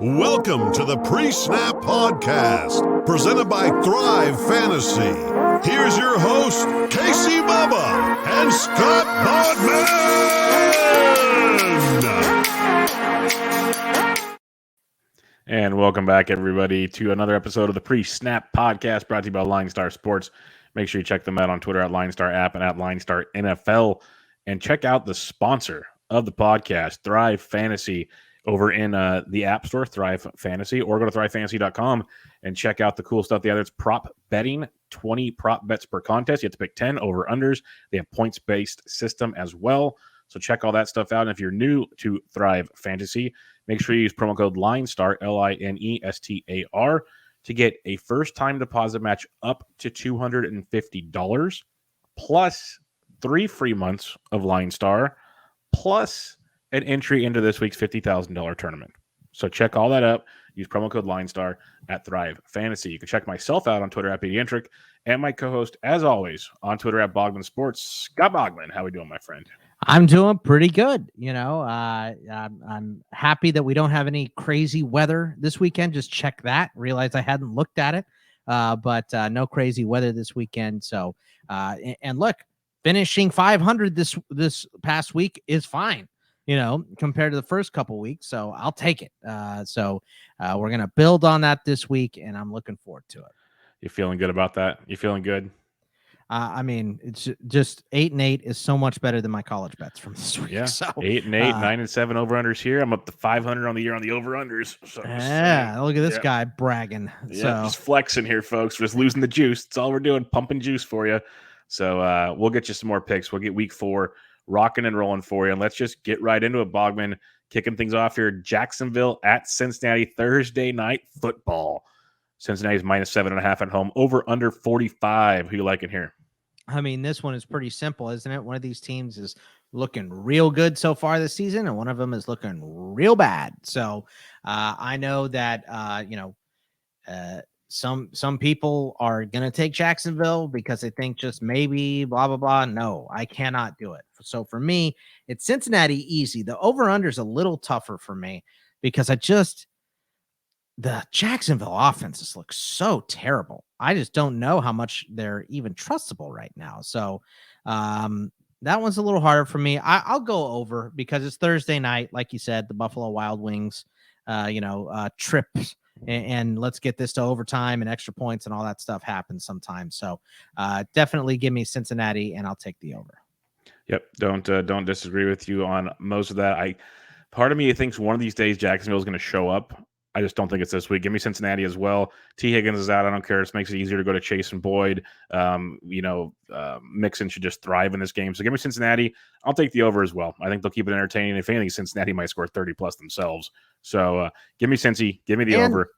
Welcome to the Pre-Snap Podcast, presented by Thrive Fantasy. Here's your host, Casey Bubba and Scott Bogman. And welcome back, everybody, to another episode of the Pre-Snap Podcast, brought to you by LineStar Sports. Make sure you check them out on Twitter at LineStar App and at LineStar NFL. And check out the sponsor of the podcast, Thrive Fantasy, over in the App Store, Thrive Fantasy, or go to thrivefantasy.com and check out the cool stuff. The other is prop betting, 20 prop bets per contest. You have to pick 10 over-unders. They have points-based system as well. So check all that stuff out. And if you're new to Thrive Fantasy, make sure you use promo code LineStar, LINESTAR, to get a first-time deposit match up to $250, plus 3 free months of LineStar, plus an entry into this week's $50,000 tournament. So check all that out. Use promo code LineStar at Thrive Fantasy. You can check myself out on Twitter at Pediatric and my co-host, as always, on Twitter at Bogman Sports. Scott Bogman, how we doing, my friend? I'm doing pretty good. I'm happy that we don't have any crazy weather this weekend. Just check that. Realized I hadn't looked at it, but no crazy weather this weekend. So, and look, finishing 500 this past week is fine, compared to the first couple weeks. So I'll take it. So we're going to build on that this week, and I'm looking forward to it. You feeling good about that? You feeling good? It's just 8-8 is so much better than my college bets from this week. Yeah, so 8-8, 9-7 over-unders here. I'm up to 500 on the year on the over-underers. So look at this guy bragging. Yeah, just flexing here, folks. Just losing the juice. That's all we're doing, pumping juice for you. So we'll get you some more picks. We'll get week 4 rocking and rolling for you. And let's just get right into it, Bogman. Kicking things off here. Jacksonville at Cincinnati, Thursday night football. Cincinnati's -7.5 at home. Over under 45. Who you liking here? I mean, this one is pretty simple, isn't it? One of these teams is looking real good so far this season, and one of them is looking real bad. So I know that some people are going to take Jacksonville because they think just maybe blah, blah, blah. No, I cannot do it. So for me, it's Cincinnati easy. The over-under is a little tougher for me because the Jacksonville offenses look so terrible. I just don't know how much they're even trustable right now. So that one's a little harder for me. I'll go over because it's Thursday night. Like you said, the Buffalo Wild Wings, trips. And let's get this to overtime and extra points and all that stuff happens sometimes. So definitely give me Cincinnati, and I'll take the over. Yep, don't disagree with you on most of that. Part of me thinks one of these days Jacksonville is going to show up. I just don't think it's this week. Give me Cincinnati as well. T. Higgins is out. I don't care. It makes it easier to go to Chase and Boyd. Mixon should just thrive in this game. So give me Cincinnati. I'll take the over as well. I think they'll keep it entertaining. If anything, Cincinnati might score 30+ themselves. So give me Cincy. Give me the over.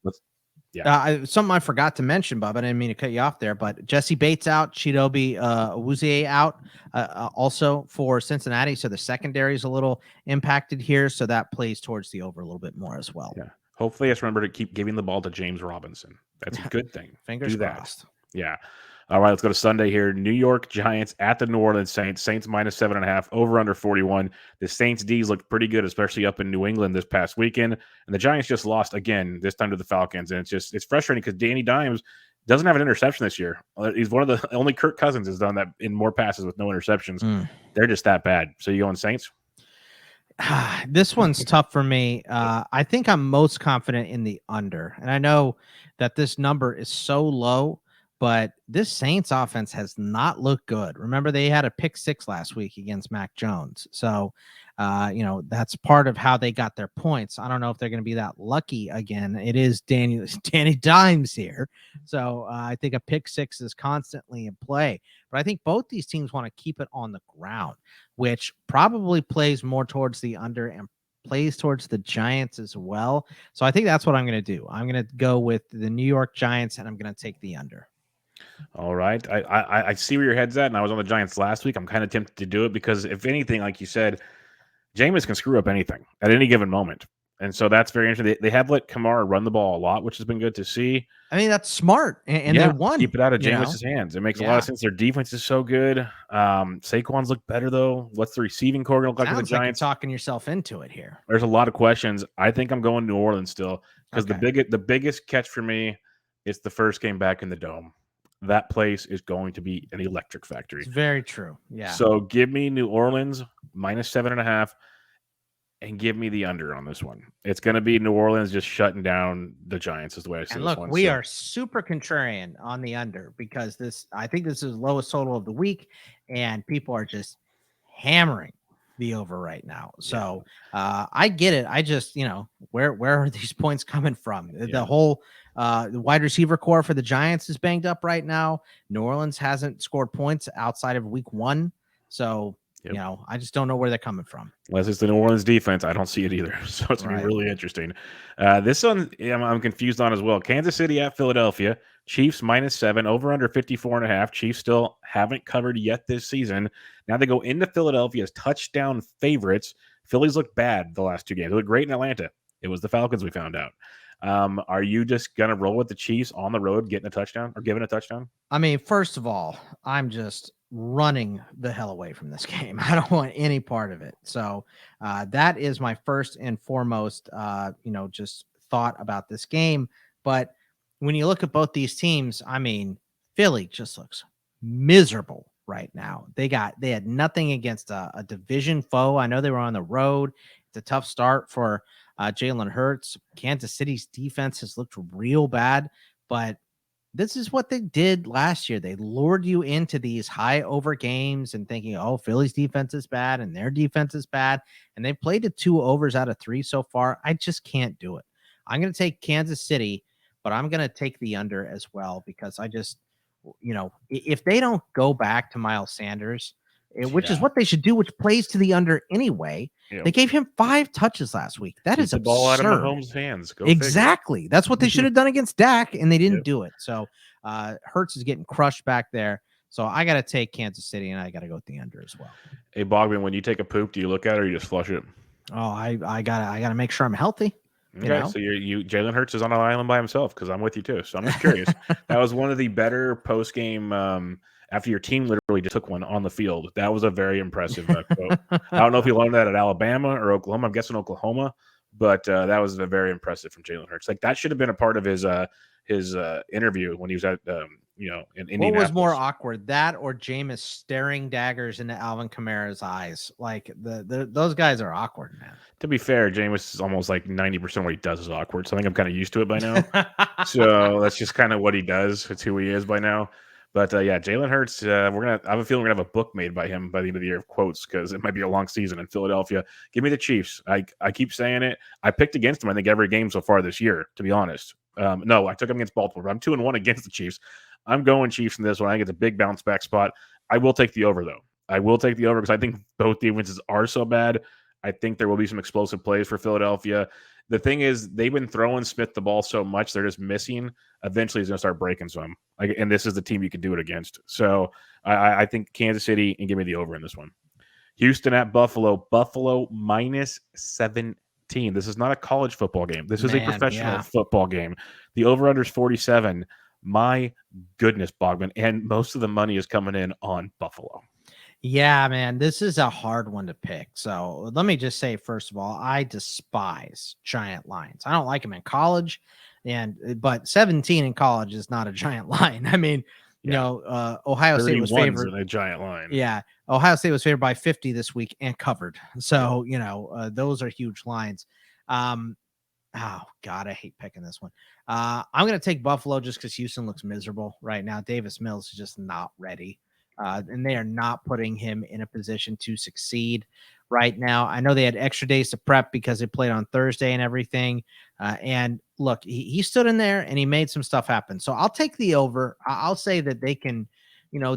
Something I forgot to mention, Bob. I didn't mean to cut you off there, but Jesse Bates out, Chidobe Awuzie out also for Cincinnati. So the secondary is a little impacted here. So that plays towards the over a little bit more as well. Yeah. Hopefully, just remember to keep giving the ball to James Robinson. That's a good thing. Fingers crossed. Yeah. All right, let's go to Sunday here. New York Giants at the New Orleans Saints. Saints -7.5, over under 41. The Saints D's looked pretty good, especially up in New England this past weekend. And the Giants just lost again, this time to the Falcons. And it's frustrating because Danny Dimes doesn't have an interception this year. He's one of the only Kirk Cousins has done that in more passes with no interceptions. They're just that bad. So you going Saints? This one's tough for me. I think I'm most confident in the under. And I know that this number is so low, but this Saints offense has not looked good. Remember, they had a pick 6 last week against Mac Jones. So, that's part of how they got their points. I don't know if they're going to be that lucky again. It is Danny Dimes here. So I think a pick 6 is constantly in play. But I think both these teams want to keep it on the ground, which probably plays more towards the under and plays towards the Giants as well. So I think that's what I'm going to do. I'm going to go with the New York Giants, and I'm going to take the under. All right. I see where your head's at, and I was on the Giants last week. I'm kind of tempted to do it because, if anything, like you said, Jameis can screw up anything at any given moment. And so that's very interesting. They have let Kamara run the ball a lot, which has been good to see. I mean, that's smart, and they won. Keep it out of Jameis's hands. It makes a lot of sense. Their defense is so good. Saquon's look better though. What's the receiving core going to look like for the Giants? Like you're talking yourself into it here. There's a lot of questions. I think I'm going New Orleans still because the biggest catch for me is the first game back in the Dome. That place is going to be an electric factory. It's very true. Yeah. So give me New Orleans -7.5. And give me the under on this one. It's going to be New Orleans just shutting down the Giants is the way I see this one. We are super contrarian on the under because I think this is the lowest total of the week, and people are just hammering the over right now. So I get it. I just, where are these points coming from? The whole the wide receiver core for the Giants is banged up right now. New Orleans hasn't scored points outside of week 1. So I just don't know where they're coming from. Unless it's the New Orleans defense, I don't see it either. So it's going to be really interesting. This one I'm confused on as well. Kansas City at Philadelphia. Chiefs -7, over under 54.5. Chiefs still haven't covered yet this season. Now they go into Philadelphia as touchdown favorites. Phillies look bad the last 2 games. They look great in Atlanta. It was the Falcons we found out. Are you just going to roll with the Chiefs on the road, getting a touchdown or giving a touchdown? I mean, first of all, I'm just running the hell away from this game. I don't want any part of it. So that is my first and foremost, just thought about this game. But when you look at both these teams, I mean, Philly just looks miserable right now. They had nothing against a division foe. I know they were on the road. It's a tough start for Jalen Hurts. Kansas City's defense has looked real bad, but this is what they did last year. They lured you into these high over games and thinking, oh, Philly's defense is bad and their defense is bad. And they played to 2 overs out of 3 so far. I just can't do it. I'm going to take Kansas City, but I'm going to take the under as well because I just, if they don't go back to Miles Sanders, which is what they should do, which plays to the under anyway. They gave him 5 touches last week. That is the absurd. Ball out of Mahomes' hands. Go exactly. Figure. That's what they should have done against Dak, and they didn't do it. So Hurts is getting crushed back there. So I got to take Kansas City, and I got to go with the under as well. Hey, Bogman, when you take a poop, do you look at it or you just flush it? Oh, I gotta make sure I'm healthy. Okay, so Jalen Hurts is on an island by himself because I'm with you too. So I'm just curious. That was one of the better post game. After your team literally just took one on the field. That was a very impressive quote. I don't know if he learned that at Alabama or Oklahoma. I'm guessing Oklahoma, but that was very impressive from Jalen Hurts. Like that should have been a part of his interview when he was at in Indianapolis. What was more awkward, that or Jameis staring daggers into Alvin Kamara's eyes? Like those guys are awkward, man. To be fair, Jameis is almost like 90% what he does is awkward. So I think I'm kind of used to it by now. So that's just kind of what he does. It's who he is by now. But Jalen Hurts, I have a feeling we're gonna have a book made by him by the end of the year of quotes because it might be a long season in Philadelphia. Give me the Chiefs. I keep saying it. I picked against them, I think, every game so far this year, to be honest. No, I took them against Baltimore, but I'm 2-1 against the Chiefs. I'm going Chiefs in this one. I think it's a big bounce back spot. I will take the over, though. I will take the over because I think both defenses are so bad. I think there will be some explosive plays for Philadelphia. The thing is, they've been throwing Smith the ball so much, they're just missing. Eventually, he's going to start breaking some. And this is the team you can do it against. So I think Kansas City, and give me the over in this one. Houston at Buffalo. Buffalo -17. This is not a college football game. This is a professional football game. The over-under is 47. My goodness, Bogman. And most of the money is coming in on Buffalo. Yeah, man, this is a hard one to pick. So let me just say, first of all, I despise giant lines. I don't like them in college, but 17 in college is not a giant line. I mean, Ohio State was favored in a giant line. Yeah, Ohio State was favored by 50 this week and covered. So those are huge lines. Oh God, I hate picking this one. I'm going to take Buffalo just because Houston looks miserable right now. Davis Mills is just not ready. And they are not putting him in a position to succeed right now. I know they had extra days to prep because they played on Thursday and everything. And look, he stood in there and he made some stuff happen. So I'll take the over. I'll say that they can,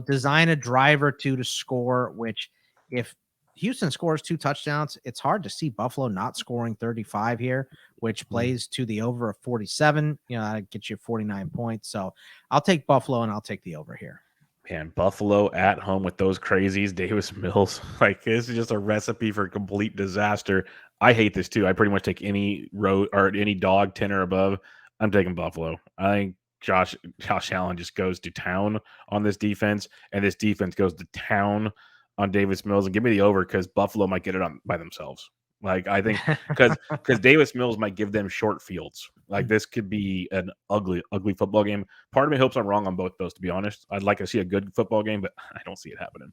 design a drive or two to score, which if Houston scores 2 touchdowns, it's hard to see Buffalo not scoring 35 here, which plays to the over of 47. That gets you 49 points. So I'll take Buffalo and I'll take the over here. Man, Buffalo at home with those crazies, Davis Mills. Like, this is just a recipe for complete disaster. I hate this too. I pretty much take any road or any dog 10 or above. I'm taking Buffalo. I think Josh Allen just goes to town on this defense, and this defense goes to town on Davis Mills. And give me the over because Buffalo might get it on by themselves. Like, I think because Davis Mills might give them short fields. Like, this could be an ugly football game. Part of me hopes I'm wrong on both those, to be honest. I'd like to see a good football game, but I don't see it happening.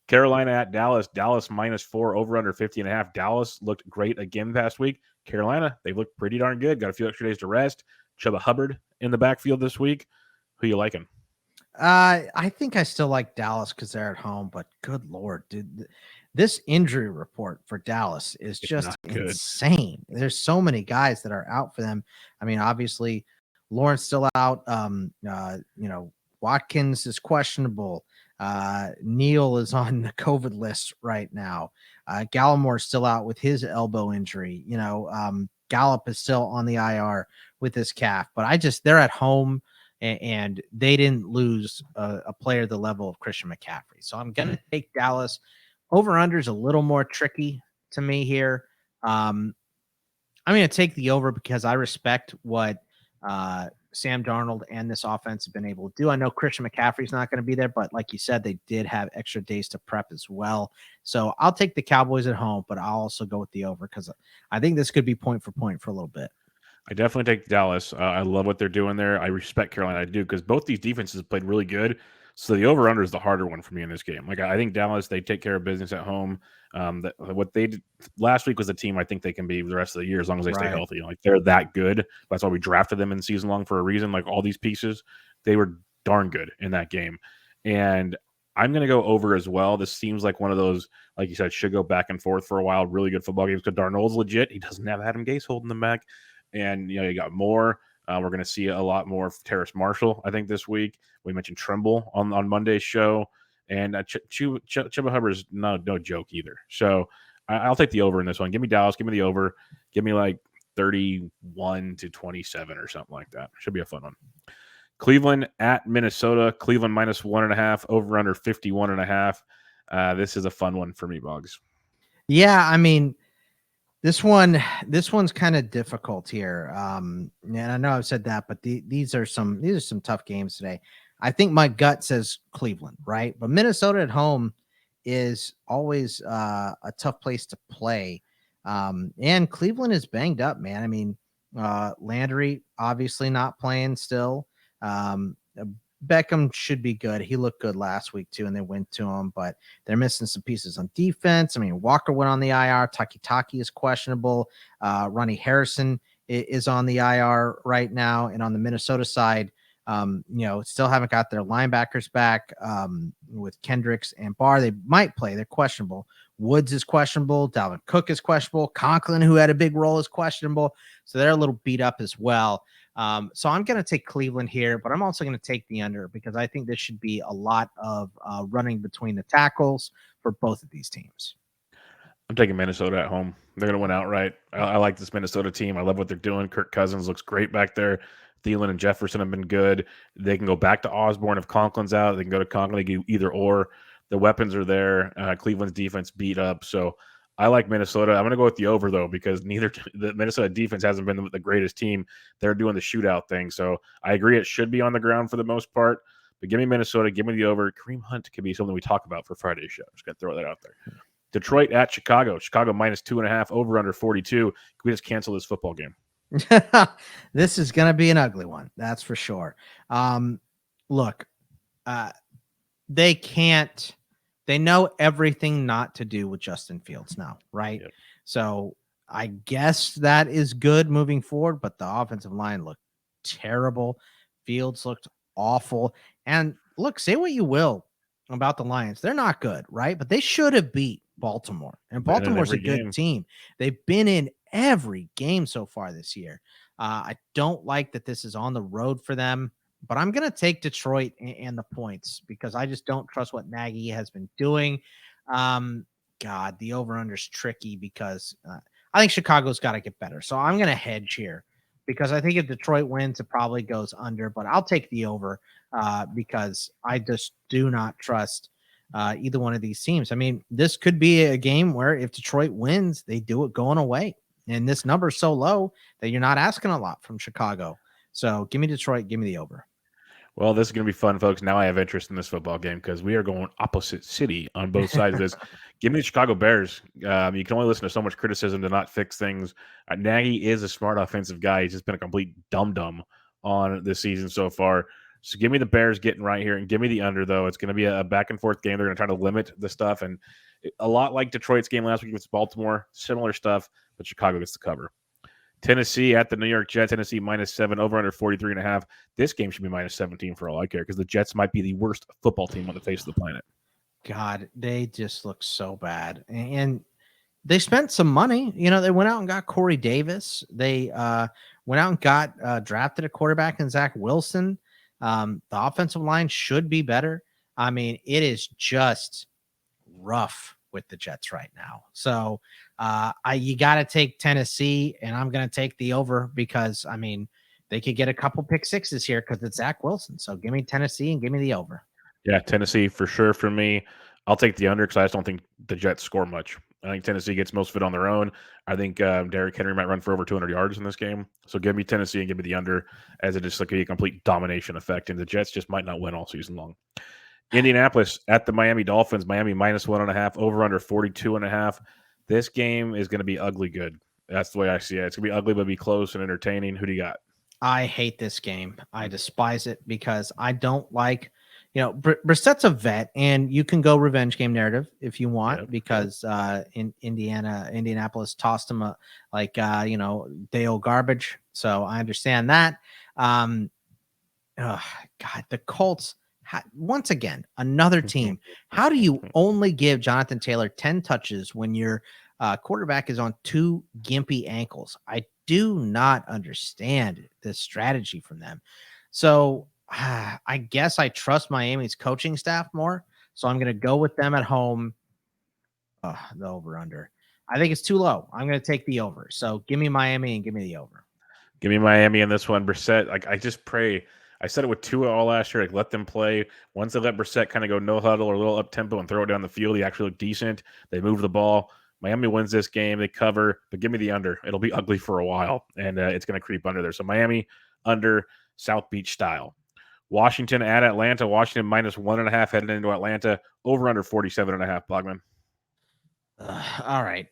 Carolina at Dallas. Dallas -4, over under 50.5. Dallas looked great again past week. Carolina, they looked pretty darn good. Got a few extra days to rest. Chuba Hubbard in the backfield this week. Who you liking? I think I still like Dallas because they're at home, but good Lord, dude. This injury report for Dallas is just insane. There's so many guys that are out for them. I mean, obviously, Lawrence still out. Watkins is questionable. Neal is on the COVID list right now. Gallimore still out with his elbow injury. Gallup is still on the IR with his calf. But they're at home and they didn't lose a player the level of Christian McCaffrey. So I'm going to take Dallas. Over-under is a little more tricky to me here. I'm going to take the over because I respect what Sam Darnold and this offense have been able to do. I know Christian McCaffrey's not going to be there, but like you said, they did have extra days to prep as well. So I'll take the Cowboys at home, but I'll also go with the over because I think this could be point for point for a little bit. I definitely take Dallas. I love what they're doing there. I respect Carolina. I do because both these defenses have played really good. So the over-under is the harder one for me in this game. Like, I think Dallas, they take care of business at home. What they did last week was a team I think they can be the rest of the year as long as they stay healthy. Like, they're that good. That's why we drafted them in season long for a reason. Like, all these pieces, they were darn good in that game. And I'm going to go over as well. This seems like one of those, like you said, should go back and forth for a while. Really good football games because Darnold's legit. He doesn't have Adam Gase holding them back. And, you got more. We're going to see a lot more of Terrace Marshall, I think, this week. We mentioned Trimble on Monday's show. And Chuba Hubbard is no joke either. So I'll take the over in this one. Give me Dallas. Give me the over. Give me like 31-27 or something like that. Should be a fun one. Cleveland at Minnesota. Cleveland -1.5. Over under 51.5. This is a fun one for me, Boggs. Yeah, I mean, This one's kind of difficult here. And I know I've said that, but these are some tough games today. I think my gut says Cleveland, right? But Minnesota at home is always a tough place to play. And Cleveland is banged up, man. I mean, Landry obviously not playing still. Beckham should be good. He looked good last week too, and they went to him, but they're missing some pieces on defense. I mean, Walker went on the IR. Taki is questionable. Ronnie Harrison is on the IR right now. And on the Minnesota side, still haven't got their linebackers back with Kendricks and Barr. They might play. They're questionable. Woods is questionable. Dalvin Cook is questionable. Conklin, who had a big role, is questionable. So they're a little beat up as well. So I'm going to take Cleveland here, but I'm also going to take the under because I think this should be a lot of running between the tackles for both of these teams. I'm taking Minnesota at home. They're going to win outright. I like this Minnesota team. I love what they're doing. Kirk Cousins looks great back there. Thielen and Jefferson have been good. They can go back to Osborne if Conklin's out. They can go to Conklin. They can do either or. The weapons are there. Cleveland's defense beat up. So I like Minnesota. I'm going to go with the over, though, because the Minnesota defense hasn't been the greatest team. They're doing the shootout thing. So I agree it should be on the ground for the most part. But give me Minnesota. Give me the over. Kareem Hunt could be something we talk about for Friday's show. Just got to throw that out there. Detroit at Chicago. Chicago -2.5, over under 42. Can we just cancel this football game? This is going to be an ugly one. That's for sure. Look, they know everything not to do with Justin Fields now, right? Yep. So I guess that is good moving forward, but the offensive line looked terrible. Fields looked awful. And look, say what you will about the Lions. They're not good, right? But they should have beat Baltimore. And Baltimore's a good team. They've been in every game so far this year. I don't like that this is on the road for them, but I'm going to take Detroit and the points because I just don't trust what Nagy has been doing. God, the over-under is tricky because I think Chicago's got to get better. So I'm going to hedge here because I think if Detroit wins, it probably goes under. But I'll take the over because I just do not trust either one of these teams. I mean, this could be a game where if Detroit wins, they do it going away. And this number is so low that you're not asking a lot from Chicago. So give me Detroit, give me the over. Well, this is going to be fun, folks. Now I have interest in this football game because we are going opposite city on both sides of this. Give me the Chicago Bears. You can only listen to so much criticism to not fix things. Nagy is a smart offensive guy. He's just been a complete dum-dum on this season so far. So give me the Bears getting right here and give me the under, though. It's going to be a back-and-forth game. They're going to try to limit the stuff. And a lot like Detroit's game last week against Baltimore, similar stuff, but Chicago gets the cover. Tennessee at the New York Jets. Tennessee -7, over under 43.5. This game should be -17 for all I care because the Jets might be the worst football team on the face of the planet. God, they just look so bad. And they spent some money. You know, they went out and got Corey Davis. They went out and got drafted a quarterback in Zach Wilson. The offensive line should be better. I mean, it is just rough with the Jets right now. So you got to take Tennessee, and I'm going to take the over because, I mean, they could get a couple pick sixes here because it's Zach Wilson. So give me Tennessee and give me the over. Yeah, Tennessee for sure for me. I'll take the under because I just don't think the Jets score much. I think Tennessee gets most of it on their own. I think Derrick Henry might run for over 200 yards in this game. So give me Tennessee and give me the under as it just like a complete domination effect. And the Jets just might not win all season long. Indianapolis at the Miami Dolphins. Miami -1.5, over under 42.5. This game is going to be ugly good. That's the way I see it. It's going to be ugly, but be close and entertaining. Who do you got? I hate this game. I despise it because I don't like, you know, Brissett's a vet, and you can go revenge game narrative if you want, because in Indianapolis tossed him Dale garbage. So I understand that. God, the Colts. Once again, another team. How do you only give Jonathan Taylor 10 touches when your quarterback is on 2 gimpy ankles? I do not understand this strategy from them. So I guess I trust Miami's coaching staff more. So I'm going to go with them at home. The over under. I think it's too low. I'm going to take the over. So give me Miami and give me the over. Give me Miami in this one. Brissett, I just pray. I said it with Tua all last year. Let them play. Once they let Brissett kind of go no huddle or a little up tempo and throw it down the field, he actually looked decent. They move the ball. Miami wins this game. They cover, but give me the under. It'll be ugly for a while, and it's going to creep under there. So Miami under, South Beach style. Washington at Atlanta. Washington -1.5 heading into Atlanta. Over under 47.5. Bogman. All right.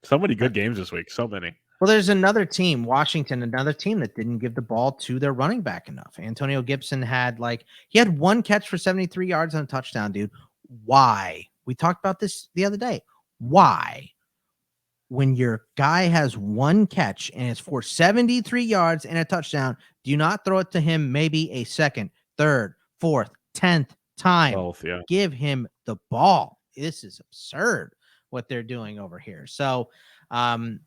So many good games this week. So many. Well, there's another team, Washington, another team that didn't give the ball to their running back enough. Antonio Gibson had he had 1 catch for 73 yards and a touchdown, dude. Why? We talked about this the other day. Why? When your guy has 1 catch and it's for 73 yards and a touchdown, do you not throw it to him maybe a second, third, fourth, 10th time? Both, yeah. Give him the ball. This is absurd what they're doing over here. So, oh,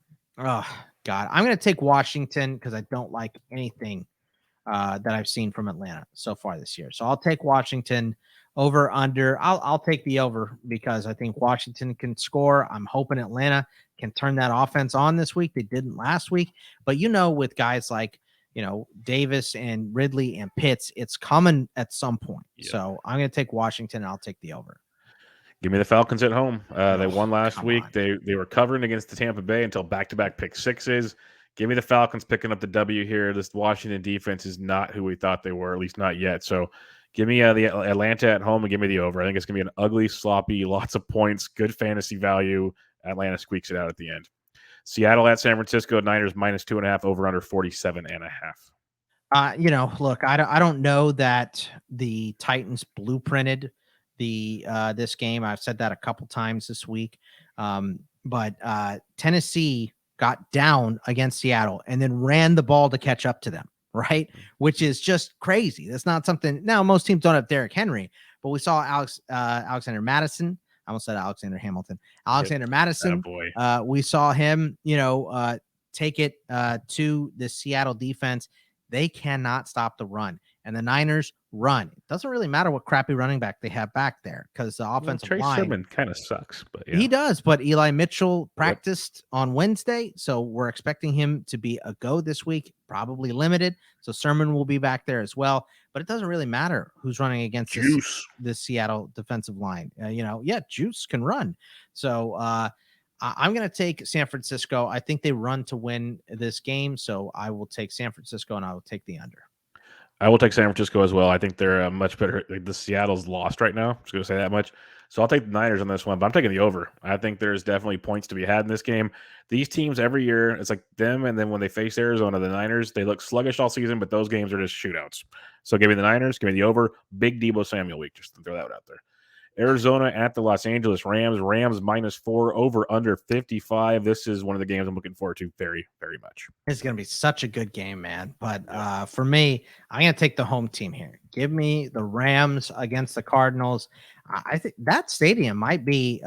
God. I'm going to take Washington because I don't like anything that I've seen from Atlanta so far this year. So I'll take Washington over under. I'll take the over because I think Washington can score. I'm hoping Atlanta can turn that offense on this week. They didn't last week. But, with guys like, Davis and Ridley and Pitts, it's coming at some point. Yeah. So I'm going to take Washington, and I'll take the over. Give me the Falcons at home. They won last week. They were covering against the Tampa Bay until back-to-back pick sixes. Give me the Falcons picking up the W here. This Washington defense is not who we thought they were, at least not yet. So give me the Atlanta at home and give me the over. I think it's going to be an ugly, sloppy, lots of points, good fantasy value. Atlanta squeaks it out at the end. Seattle at San Francisco. Niners -2.5, over under 47.5. Look, I don't know that the Titans blueprinted this game. I've said that a couple times this week. But Tennessee got down against Seattle and then ran the ball to catch up to them, right? Which is just crazy. That's not something. Now, most teams don't have Derrick Henry, but we saw Alexander Madison. I almost said Alexander Hamilton. Alexander Madison. We saw him, take it to the Seattle defense. They cannot stop the run. and the Niners run. It doesn't really matter what crappy running back they have back there because the offensive Trey line. Sermon kind of sucks, but yeah. He does, but Eli Mitchell practiced on Wednesday, so we're expecting him to be a go this week, probably limited. So Sermon will be back there as well, but it doesn't really matter who's running against this Seattle defensive line. Juice can run. So I'm going to take San Francisco. I think they run to win this game, so I will take San Francisco and I will take the under. I will take San Francisco as well. I think they're much better. The Seattle's lost right now. I'm just going to say that much. So I'll take the Niners on this one, but I'm taking the over. I think there's definitely points to be had in this game. These teams every year, it's like them, and then when they face Arizona, the Niners, they look sluggish all season, but those games are just shootouts. So give me the Niners, give me the over. Big Deebo Samuel week, just to throw that out there. Arizona at the Los Angeles Rams. Rams -4, over under 55. This is one of the games I'm looking forward to very, very much. It's going to be such a good game, man. But for me, I'm going to take the home team here. Give me the Rams against the Cardinals. I think that stadium might be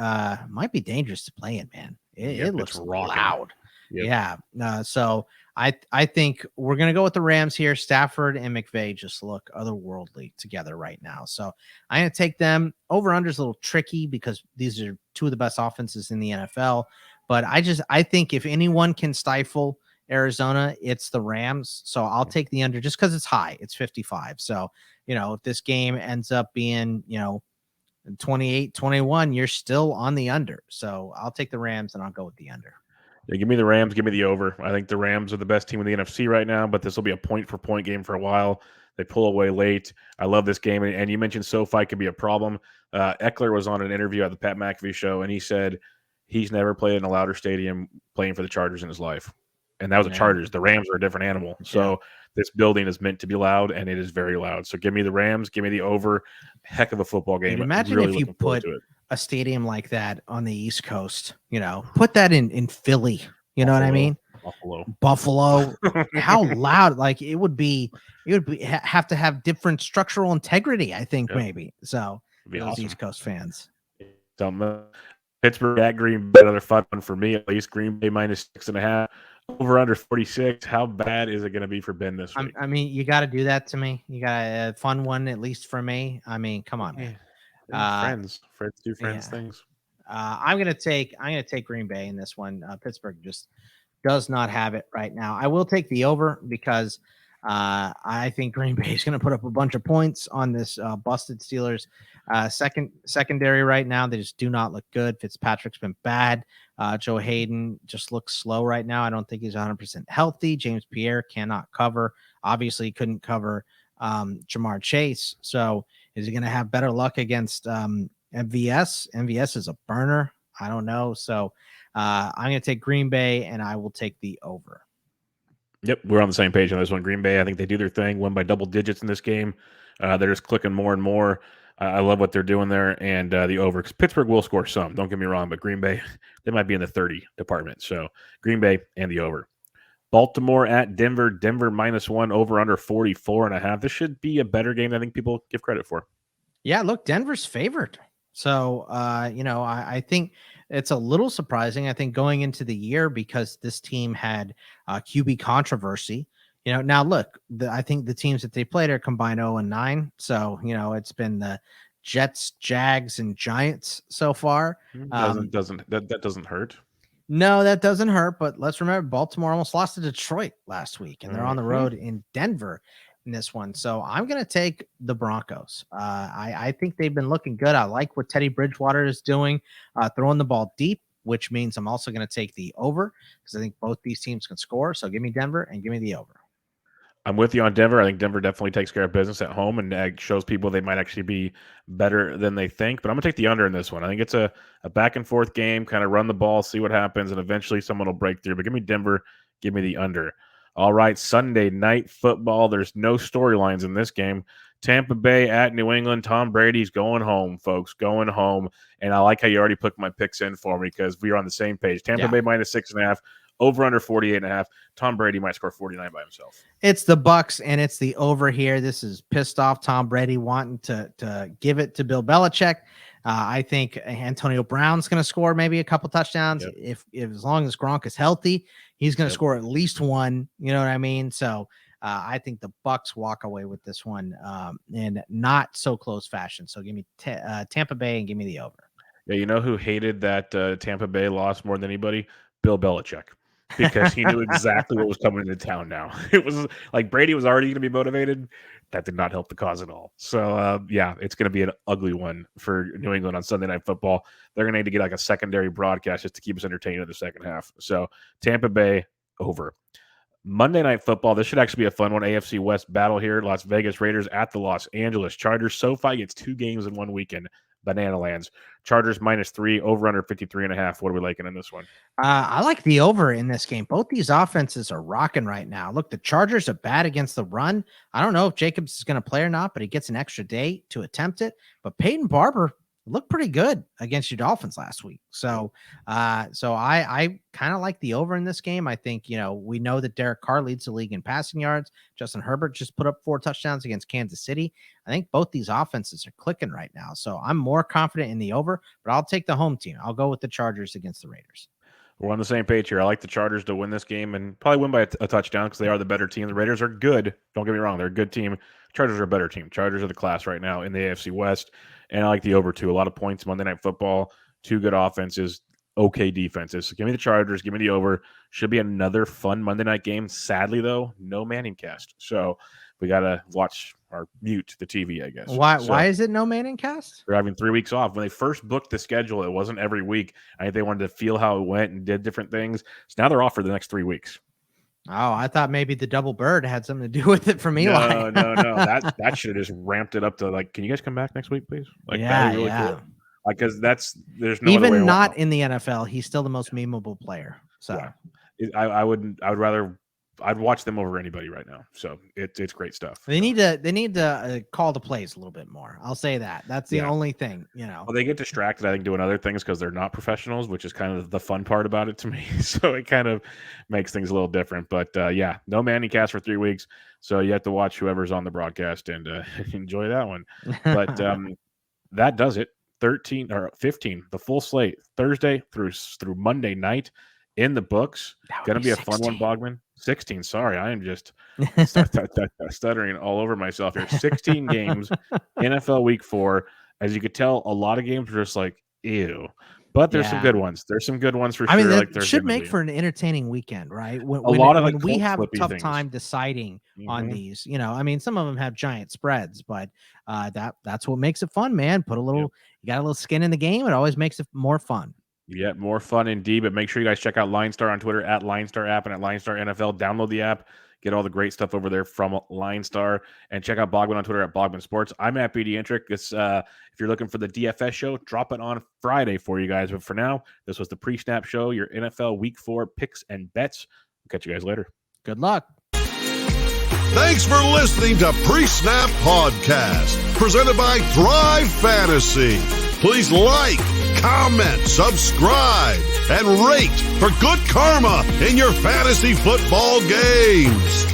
dangerous to play in, man. It looks loud. Yep. Yeah. So I think we're going to go with the Rams here. Stafford and McVay just look otherworldly together right now. So I'm going to take them. Over-under is a little tricky because these are two of the best offenses in the NFL. But I think if anyone can stifle Arizona, it's the Rams. So I'll take the under just because it's high. It's 55. So, if this game ends up being, 28-21, you're still on the under. So I'll take the Rams and I'll go with the under. Yeah, give me the Rams, give me the over. I think the Rams are the best team in the NFC right now, but this will be a point-for-point game for a while. They pull away late. I love this game, and you mentioned SoFi could be a problem. Eckler was on an interview at the Pat McAfee show, and he said he's never played in a louder stadium playing for the Chargers in his life, and that was the Chargers. The Rams are a different animal. So this building is meant to be loud, and it is very loud. So give me the Rams, give me the over. Heck of a football game. Dude, imagine if you put a stadium like that on the East Coast, put that in Philly, you know what I mean? Buffalo. How loud, it would have to have different structural integrity, I think, maybe. So those awesome. East Coast fans. Pittsburgh at Green Bay, another fun one for me, at least. Green Bay -6.5, over under 46. How bad is it going to be for Ben this week? I mean, you got to do that to me. You got a fun one, at least for me. I mean, come on, man. Friends do friends things. I'm gonna take Green Bay in this one. Pittsburgh just does not have it right now. I will take the over because I think Green Bay is going to put up a bunch of points on this busted Steelers secondary right now. They just do not look good. Fitzpatrick's been bad. Joe Hayden just looks slow right now. I don't think he's 100% healthy. James Pierre cannot cover. Obviously, he couldn't cover Jamar Chase. So is he going to have better luck against MVS? MVS is a burner. I don't know. So I'm going to take Green Bay, and I will take the over. Yep, we're on the same page on this one. Green Bay, I think they do their thing, win by double digits in this game. They're just clicking more and more. I love what they're doing there, and the over. Because Pittsburgh will score some, don't get me wrong, but Green Bay, they might be in the 30 department. So Green Bay and the over. Baltimore at Denver. Denver -1, over under 44.5. This should be a better game than I think people give credit for. Yeah, look, Denver's favored. So, I think it's a little surprising, I think, going into the year because this team had QB controversy. Now look, I think the teams that they played are combined 0-9. So, it's been the Jets, Jags, and Giants so far. That doesn't hurt. No, that doesn't hurt. But let's remember, Baltimore almost lost to Detroit last week, and they're on the road in Denver in this one. So I'm going to take the Broncos. I think they've been looking good. I like what Teddy Bridgewater is doing, throwing the ball deep, which means I'm also going to take the over because I think both these teams can score. So give me Denver and give me the over. I'm with you on Denver. I think Denver definitely takes care of business at home and shows people they might actually be better than they think. But I'm going to take the under in this one. I think it's a back-and-forth game, kind of run the ball, see what happens, and eventually someone will break through. But give me Denver, give me the under. All right, Sunday night football. There's no storylines in this game. Tampa Bay at New England. Tom Brady's going home, folks, going home. And I like how you already put my picks in for me because we are on the same page. Tampa Bay -6.5. Over under 48.5. Tom Brady might score 49 by himself. It's the Bucks and it's the over here. This is pissed off Tom Brady wanting to give it to Bill Belichick. I think Antonio Brown's going to score maybe a couple touchdowns. If as long as Gronk is healthy, he's going to score at least one. You know what I mean? So I think the Bucks walk away with this one in not so close fashion. So give me Tampa Bay and give me the over. Yeah, you know who hated that Tampa Bay loss more than anybody? Bill Belichick, because he knew exactly what was coming into town now. It was like Brady was already going to be motivated. That did not help the cause at all. So, yeah, it's going to be an ugly one for New England on Sunday Night Football. They're going to need to get like a secondary broadcast just to keep us entertained in the second half. So, Tampa Bay over. Monday Night Football. This should actually be a fun one. AFC West battle here. Las Vegas Raiders at the Los Angeles Chargers. SoFi gets 2 games in one weekend. Banana Lands. Chargers -3, over under 53.5. What are we liking in this one? I like the over in this game. Both these offenses are rocking right now. Look, the Chargers are bad against the run. I don't know if Jacobs is going to play or not, but he gets an extra day to attempt it. But Peyton Barber looked pretty good against your Dolphins last week. So I kind of like the over in this game. I think, we know that Derek Carr leads the league in passing yards. Justin Herbert just put up 4 touchdowns against Kansas City. I think both these offenses are clicking right now. So I'm more confident in the over, but I'll take the home team. I'll go with the Chargers against the Raiders. We're on the same page here. I like the Chargers to win this game and probably win by a touchdown because they are the better team. The Raiders are good. Don't get me wrong. They're a good team. Chargers are a better team. Chargers are the class right now in the AFC West. And I like the over too. A lot of points Monday Night Football. 2 good offenses, okay defenses. So give me the Chargers. Give me the over. Should be another fun Monday night game. Sadly, though, no Manning cast. So we got to watch or mute the TV, I guess. Why is it no Manning cast? They're having 3 weeks off. When they first booked the schedule, it wasn't every week. I think they wanted to feel how it went and did different things. So now they're off for the next 3 weeks. Oh, I thought maybe the double bird had something to do with it for me. No. That should have just ramped it up to like, can you guys come back next week, please? Like, that'd be really cool. Like, because there's no even not in the NFL, he's still the most memeable player. So yeah. I'd watch them over anybody right now. So it's great stuff. They need to call the plays a little bit more. I'll say that. That's the only thing, Well, they get distracted, I think, doing other things because they're not professionals, which is kind of the fun part about it to me. So it kind of makes things a little different. But yeah, no Manning cast for 3 weeks. So you have to watch whoever's on the broadcast and enjoy that one. But that does it. 13 or 15, the full slate, Thursday through Monday night in the books. Going to be a 16. Fun one, Bogman. 16. Sorry, I am just stuttering all over myself here. 16 games, NFL Week 4. As you could tell, a lot of games are just like, ew. But there's some good ones. There's some good ones for sure. I mean, that should make for an entertaining weekend, right? When we have a tough time deciding on these, some of them have giant spreads, but that's what makes it fun, man. You got a little skin in the game. It always makes it more fun. Yeah, more fun indeed. But make sure you guys check out LineStar on Twitter at LineStar app and at LineStar NFL. Download the app. Get all the great stuff over there from LineStar. And check out Bogman on Twitter at Bogman Sports. I'm at BD Intric. If you're looking for the DFS show, drop it on Friday for you guys. But for now, this was the pre-snap show, your NFL Week 4 picks and bets. We'll catch you guys later. Good luck. Thanks for listening to Pre-Snap Podcast, presented by Thrive Fantasy. Please like, comment, subscribe, and rate for good karma in your fantasy football games.